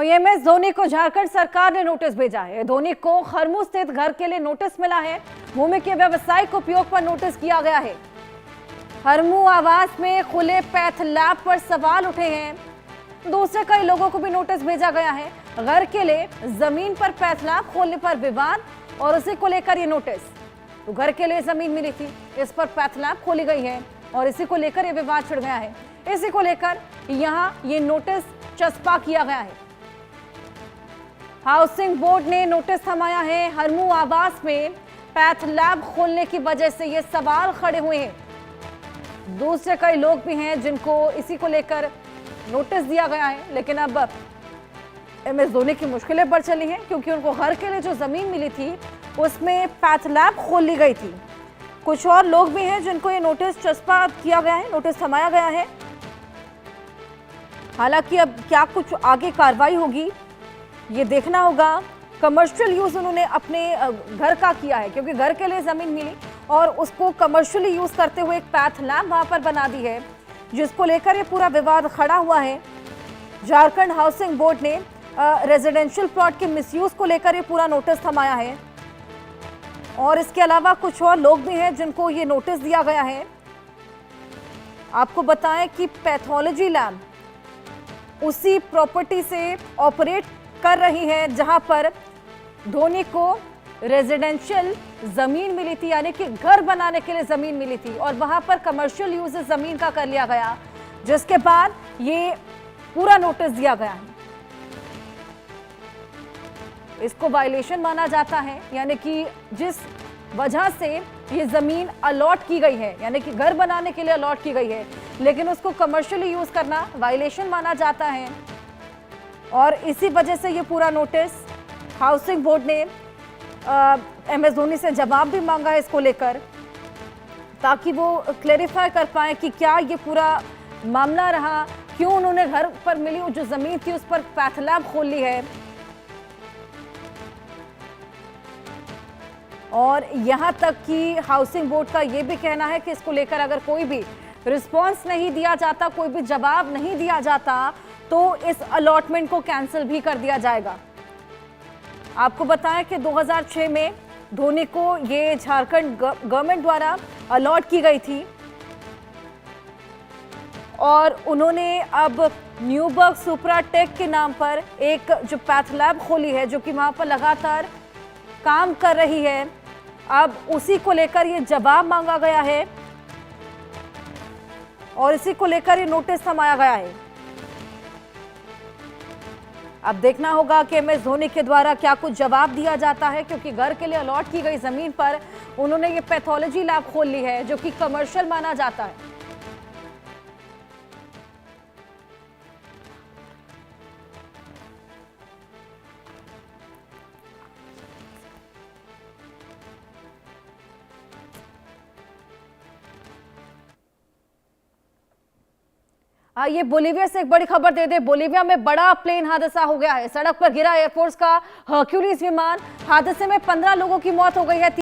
वहीं एमएस धोनी को झारखंड सरकार ने नोटिस भेजा है। धोनी को खरमू स्थित घर के लिए नोटिस मिला है। भूमि के व्यावसायिक उपयोग पर नोटिस किया गया है। खरमू आवास में खुले पैथ लैब पर सवाल उठे हैं। दूसरे कई लोगों को भी नोटिस भेजा गया है। घर के लिए जमीन पर पैथ लैब खोलने पर विवाद और उसी को लेकर ये नोटिस। तो घर के लिए जमीन मिली थी, इस पर पैथ लैब खोली गई है और इसी को लेकर ये विवाद छिड़ गया है। इसी को लेकर यहाँ ये नोटिस चस्पा किया गया है। हाउसिंग बोर्ड ने नोटिस थमाया है। खरमू आवास में पैथ लैब खोलने की वजह से ये सवाल खड़े हुए हैं। दूसरे कई लोग भी हैं जिनको इसी को लेकर नोटिस दिया गया है, लेकिन अब एमएस धोनी की मुश्किलें बढ़ चली हैं क्योंकि उनको घर के लिए जो जमीन मिली थी उसमें पैथ लैब खोल ली गई थी। कुछ और लोग भी हैं जिनको ये नोटिस चस्पा किया गया है, नोटिस थमाया गया है। हालांकि अब क्या कुछ आगे कार्रवाई होगी ये देखना होगा। कमर्शियल यूज उन्होंने अपने घर का किया है क्योंकि घर के लिए जमीन मिली और उसको कमर्शियली यूज करते हुए एक पैथ लैब वहां पर बना दी है, जिसको लेकर ये पूरा विवाद खड़ा हुआ है। झारखंड हाउसिंग बोर्ड ने रेजिडेंशियल प्लॉट के मिसयूज को लेकर ये पूरा नोटिस थमाया है और इसके अलावा कुछ और लोग भी हैं जिनको ये नोटिस दिया गया है। आपको बताएं कि पैथोलॉजी लैब उसी प्रॉपर्टी से ऑपरेट कर रही है जहां पर धोनी को रेजिडेंशियल जमीन मिली थी, यानी कि घर बनाने के लिए जमीन मिली थी और वहां पर कमर्शियल यूज जमीन का कर लिया गया, जिसके बाद ये पूरा नोटिस दिया गया है। इसको वायलेशन माना जाता है, यानी कि जिस वजह से ये जमीन अलॉट की गई है, यानी कि घर बनाने के लिए अलॉट की गई है, लेकिन उसको कमर्शियली यूज करना वायलेशन माना जाता है और इसी वजह से ये पूरा नोटिस हाउसिंग बोर्ड ने एमएस धोनी से जवाब भी मांगा है इसको लेकर, ताकि वो क्लेरिफाई कर पाए कि क्या ये पूरा मामला रहा, क्यों उन्होंने घर पर मिली जो जमीन थी उस पर पैथ लैब खोल ली है। और यहाँ तक कि हाउसिंग बोर्ड का ये भी कहना है कि इसको लेकर अगर कोई भी रिस्पॉन्स नहीं दिया जाता, कोई भी जवाब नहीं दिया जाता, तो इस अलॉटमेंट को कैंसिल भी कर दिया जाएगा। आपको बताएं कि 2006 में धोनी को ये झारखंड गवर्नमेंट द्वारा अलॉट की गई थी और उन्होंने अब न्यूबर्ग सुप्राटेक के नाम पर एक जो पैथ लैब खोली है, जो कि वहां पर लगातार काम कर रही है। अब उसी को लेकर ये जवाब मांगा गया है और इसी को लेकर ये नोटिस थमाया गया है। अब देखना होगा कि एमएस धोनी के द्वारा क्या कुछ जवाब दिया जाता है, क्योंकि घर के लिए अलॉट की गई जमीन पर उन्होंने ये पैथोलॉजी लैब खोल ली है जो कि कमर्शियल माना जाता है। ये बोलीविया से एक बड़ी खबर दे दे। बोलीविया में बड़ा प्लेन हादसा हो गया है। सड़क पर गिरा एयरफोर्स का हर्क्यूलिस विमान। हादसे में 15 लोगों की मौत हो गई है।